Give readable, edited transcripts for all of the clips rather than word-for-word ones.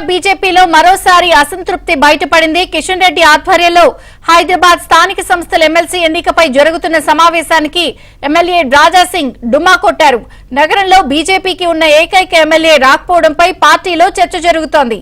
బీజేపీలో మరోసారి అసంతృప్తి బయటపడింది. కిషన్ రెడ్డి ఆధ్వర్యంలో హైదరాబాద్ స్థానిక సంస్థల ఎమ్మెల్సీ ఎన్నికపై జరుగుతున్న సమావేశానికి ఎమ్మెల్యే రాజాసింగ్ డుమ్మా కొట్టారు. నగరంలో బీజేపీకి ఉన్న ఏకైక ఎమ్మెల్యే రాకపోవడంపై పార్టీలో చర్చ జరుగుతోంది.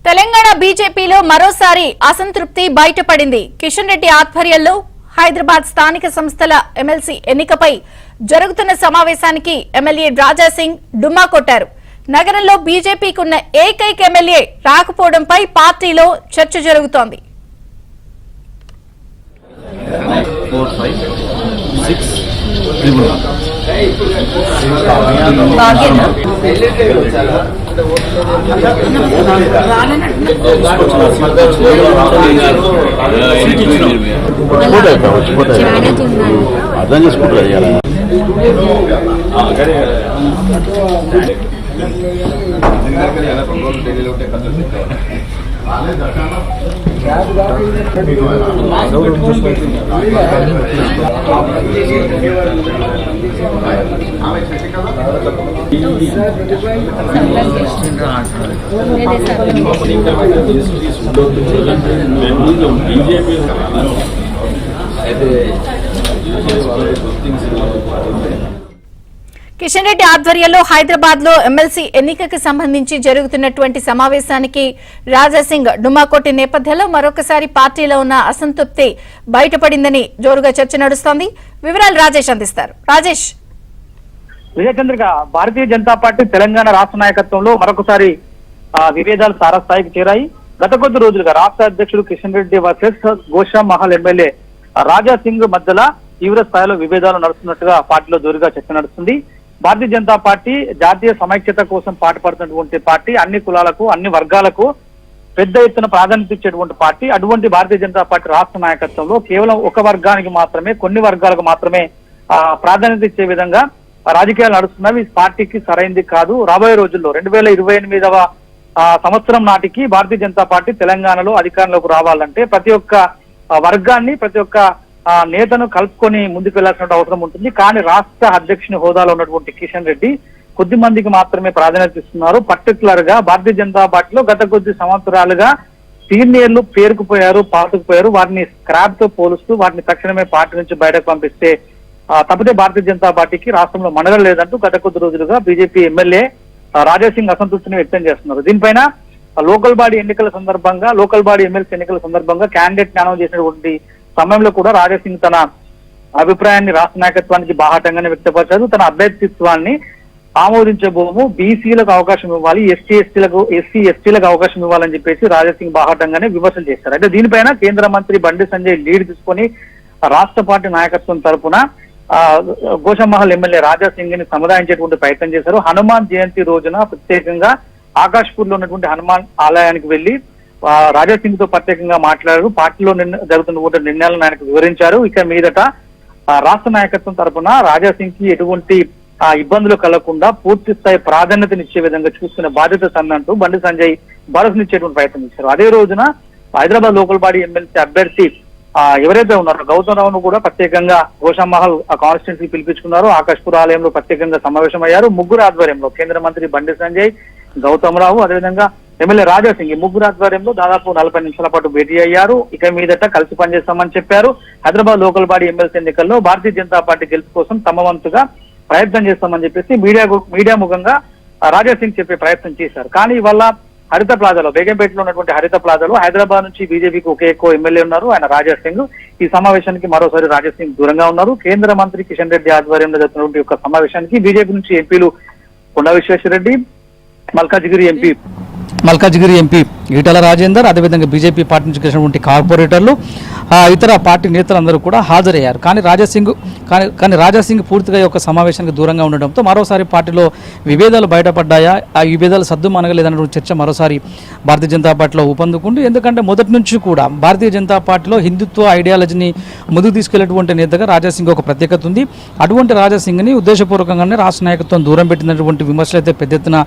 తెలంగాణ బీజేపీలో మరోసారి అసంతృప్తి బయటపడింది. కిషన్ రెడ్డి ఆధ్వర్యంలో హైదరాబాద్ స్థానిక సంస్థల ఎమ్మెల్సీ ఎన్నికపై జరుగుతున్న సమావేశానికి ఎమ్మెల్యే రాజాసింగ్ డుమ్మా కొట్టారు. నగరంలో బీజేపీకి ఉన్న ఏకైక ఎమ్మెల్యే రాకపోవడంపై పార్టీలో చర్చ జరుగుతోంది. అర్థం చేసుకుంటారు. కిషన్ రెడ్డి ఆధ్వర్యంలో హైదరాబాద్ లో ఎమ్మెల్సీ ఎన్నికకు సంబంధించి జరుగుతున్నటువంటి సమావేశానికి రాజాసింగ్ డుమ్మా కొట్టిన నేపథ్యంలో మరొకసారి పార్టీలో ఉన్న అసంతృప్తి బయటపడిందని జోరుగా చర్చ నడుస్తోంది. వివరాలు రాజేష్ అందిస్తారు. రాజేష్. విజయచంద్రిక, భారతీయ జనతా పార్టీ తెలంగాణ రాష్ట్ర నాయకత్వంలో మరొకసారి విభేదాలు తారస్థాయికి చేరాయి. గత కొద్ది రోజులుగా రాష్ట్ర అధ్యక్షుడు కిషన్ రెడ్డి వర్సెస్ గోషామహల్ ఎమ్మెల్యే రాజాసింగ్ మధ్యలో తీవ్ర స్థాయిలో విభేదాలు నడుస్తున్నట్టుగా పార్టీలో జోరుగా చర్చ నడుస్తుంది. భారతీయ జనతా పార్టీ జాతీయ సమైక్యత కోసం పాటుపడుతున్నటువంటి పార్టీ, అన్ని కులాలకు అన్ని వర్గాలకు పెద్ద ఎత్తున ప్రాధాన్యత ఇచ్చేటువంటి పార్టీ. అటువంటి భారతీయ జనతా పార్టీ రాష్ట్ర నాయకత్వంలో కేవలం ఒక వర్గానికి మాత్రమే, కొన్ని వర్గాలకు మాత్రమే ప్రాధాన్యత ఇచ్చే విధంగా రాజకీయాలు నడుస్తున్నవి. పార్టీకి సరైంది కాదు. రాబోయే రోజుల్లో 2028వ సంవత్సరం నాటికి భారతీయ జనతా పార్టీ తెలంగాణలో అధికారంలోకి రావాలంటే ప్రతి ఒక్క వర్గాన్ని, ప్రతి ఒక్క నేతను కలుపుకొని ముందుకు వెళ్లాల్సిన అవసరం ఉంటుంది. కానీ రాష్ట్ర అధ్యక్షుని హోదాలో ఉన్నటువంటి కిషన్ రెడ్డి కొద్ది మందికి మాత్రమే ప్రాధాన్యత ఇస్తున్నారు. పర్టికులర్ గా భారతీయ జనతా పార్టీలో గత కొద్ది సంవత్సరాలుగా సీనియర్లు పేరుకుపోయారు, పాతుకుపోయారు. వారిని స్క్రాప్ తో పోలుస్తూ వాటిని తక్షణమే పార్టీ నుంచి బయటకు పంపిస్తే తప్పితే భారతీయ జనతా పార్టీకి రాష్ట్రంలో మనగడ లేదంటూ గత కొద్ది రోజులుగా బీజేపీ ఎమ్మెల్యే రాజాసింగ్ అసంతృప్తిని వ్యక్తం చేస్తున్నారు. దీనిపైన లోకల్ బాడీ ఎన్నికల సందర్భంగా, లోకల్ బాడీ ఎమ్మెల్సీ ఎన్నికల సందర్భంగా క్యాండిడేట్ అనౌన్స్ చేసినటువంటి సమయంలో కూడా రాజాసింగ్ తన అభిప్రాయాన్ని రాష్ట్ర నాయకత్వానికి బాహాటంగానే వ్యక్తపరిచారు. తన అభ్యర్థిత్వాన్ని ఆమోదించబోము, బీసీలకు అవకాశం ఇవ్వాలి, ఎస్సీ ఎస్టీలకు అవకాశం ఇవ్వాలని చెప్పేసి రాజాసింగ్ బాహాటంగానే విమర్శలు చేశారు. అయితే దీనిపైన కేంద్ర మంత్రి బండి సంజయ్ లీడ్ తీసుకొని రాష్ట్ర పార్టీ నాయకత్వం తరఫున గోషామహల్ ఎమ్మెల్యే రాజాసింగ్ ని సముదాయించేటువంటి ప్రయత్నం చేశారు. హనుమాన్ జయంతి రోజున ప్రత్యేకంగా ఆకాష్పూర్ లో ఉన్నటువంటి హనుమాన్ ఆలయానికి వెళ్లి రాజాసింగ్ తో ప్రత్యేకంగా మాట్లాడారు. పార్టీలో జరుగుతున్న నిర్ణయాలను ఆయనకు వివరించారు. ఇక మీదట రాష్ట్ర నాయకత్వం తరఫున రాజాసింగ్ కి ఎటువంటి ఇబ్బందులు కలగకుండా పూర్తి స్థాయి ప్రాధాన్యతనిచ్చే విధంగా చూసుకునే బాధ్యత సందంటూ బండి సంజయ్ భరోసానిచ్చేటువంటి ప్రయత్నం చేశారు. అదే రోజున హైదరాబాద్ లోకల్ బాడీ ఎమ్మెల్సీ అభ్యర్థి ఎవరైతే ఉన్నారో గౌతమ్ రావును కూడా ప్రత్యేకంగా గోషామహల్ కాన్స్టిట్యున్సీ పిలిపించుకున్నారు. ఆకాష్పూర్ ఆలయంలో ప్రత్యేకంగా సమావేశమయ్యారు. ముగ్గురు ఆధ్వర్యంలో కేంద్ర మంత్రి బండి సంజయ్, గౌతమ్ రావు, అదేవిధంగా ఎమ్మెల్యే రాజాసింగ్ ఈ ముగ్గురు ఆధ్వర్యంలో దాదాపు 40 నిమిషాల పాటు భేటీ అయ్యారు. ఇక మీదట కలిసి పనిచేస్తామని చెప్పారు. హైదరాబాద్ లోకల్ బాడీ ఎమ్మెల్సీ ఎన్నికల్లో భారతీయ జనతా పార్టీ గెలుపు కోసం తమ వంతుగా ప్రయత్నం చేస్తామని చెప్పేసి మీడియా ముఖంగా రాజాసింగ్ చెప్పే ప్రయత్నం చేశారు. కానీ ఇవాళ హరిత ప్లాజాలో, బేగంపేటలో ఉన్నటువంటి హరిత ప్లాజాలో హైదరాబాద్ నుంచి బీజేపీకి ఒకే ఎక్కువ ఎమ్మెల్యే ఉన్నారు, ఆయన రాజాసింగ్. ఈ సమావేశానికి మరోసారి రాజాసింగ్ దూరంగా ఉన్నారు. కేంద్ర మంత్రి కిషన్ రెడ్డి ఆధ్వర్యంలో జరుగుతున్నటువంటి యొక్క సమావేశానికి బీజేపీ నుంచి ఎంపీలు కొండా విశ్వేశ్వరరెడ్డి, మల్కాజిగిరి ఎంపీ ఈటల రాజేందర్, అదేవిధంగా బీజేపీ పార్టీ నుంచి గెలిచినటువంటి కార్పొరేటర్లు, ఇతర పార్టీ నేతలందరూ కూడా హాజరయ్యారు. కానీ రాజాసింగ్ పూర్తిగా ఈ యొక్క సమావేశానికి దూరంగా ఉండడంతో మరోసారి పార్టీలో విభేదాలు బయటపడ్డాయా, ఆ విభేదాలు సద్దుమనగలేదన్నటువంటి చర్చ మరోసారి భారతీయ జనతా పార్టీలో ఊపందుకుంది. ఎందుకంటే మొదటి నుంచి కూడా భారతీయ జనతా పార్టీలో హిందుత్వ ఐడియాలజీని ముందుకు తీసుకెళ్లేటువంటి నేతగా రాజాసింగ్ ఒక ప్రత్యేకత ఉంది. అటువంటి రాజాసింగ్ని ఉద్దేశపూర్వకంగానే రాష్ట్ర నాయకత్వం దూరం పెట్టినటువంటి విమర్శలు అయితే పెద్ద ఎత్తున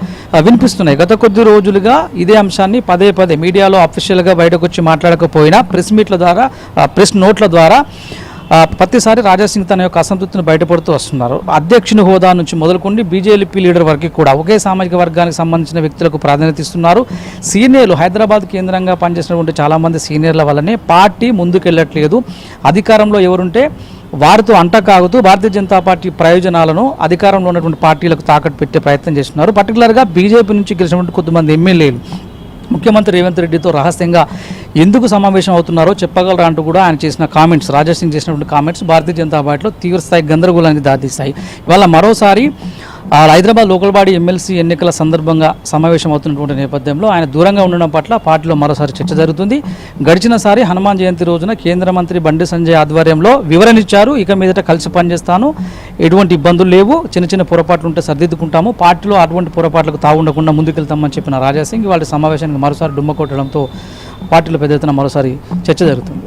వినిపిస్తున్నాయి. గత కొద్ది రోజులుగా ఇదే అంశాన్ని పదే మీడియాలో అఫీషియల్గా బయటకు వచ్చి మాట్లాడకపోయినా ప్రెస్ నోట్ల ద్వారా ప్రతిసారి రాజాసింగ్ తన యొక్క అసంతృప్తిని బయటపడుతూ వస్తున్నారు. అధ్యక్షుని హోదా నుంచి మొదలుకొని బీజేపీ లీడర్ వరకు కూడా ఒకే సామాజిక వర్గానికి సంబంధించిన వ్యక్తులకు ప్రాధాన్యత ఇస్తున్నారు. సీనియర్లు హైదరాబాద్ కేంద్రంగా పనిచేసినటువంటి చాలామంది సీనియర్ల వల్లనే పార్టీ ముందుకెళ్ళట్లేదు. అధికారంలో ఎవరుంటే వారితో అంటకాగుతూ భారతీయ జనతా పార్టీ ప్రయోజనాలను అధికారంలో ఉన్నటువంటి పార్టీలకు తాకట్టు పెట్టే ప్రయత్నం చేస్తున్నారు. పర్టికులర్గా బీజేపీ నుంచి గెలిచినటువంటి కొంతమంది ఎమ్మెల్యేలు ముఖ్యమంత్రి రేవంత్ రెడ్డితో రహస్యంగా ఎందుకు సమావేశం అవుతున్నారో చెప్పగలరా అంటూ కూడా ఆయన చేసిన కామెంట్స్, రాజాసింగ్ చేసినటువంటి కామెంట్స్ భారతీయ జనతా పార్టీలో తీవ్రస్థాయి గందరగోళానికి దారితీస్తాయి. ఇవాళ మరోసారి హైదరాబాద్ లోకల్ బాడీ ఎమ్మెల్సీ ఎన్నికల సందర్భంగా సమావేశం అవుతున్నటువంటి నేపథ్యంలో ఆయన దూరంగా ఉండడం పట్ల పార్టీలో మరోసారి చర్చ జరుగుతుంది. గడిచినసారి హనుమాన్ జయంతి రోజున కేంద్ర మంత్రి బండి సంజయ్ ఆధ్వర్యంలో వివరణ ఇచ్చారు. ఇక మీదట కలిసి పనిచేస్తాను, ఎటువంటి ఇబ్బందులు లేవు, చిన్న చిన్న పొరపాట్లు ఉంటే సర్దిద్దుకుంటాము, పార్టీలో అటువంటి పొరపాట్లకు తాగుండకుండా ముందుకెళ్తామని చెప్పిన రాజాసింగ్ వాళ్ళ సమావేశానికి మరోసారి డుమ్మ కొట్టడంతో పార్టీలో పెద్ద ఎత్తున మరోసారి చర్చ జరుగుతుంది.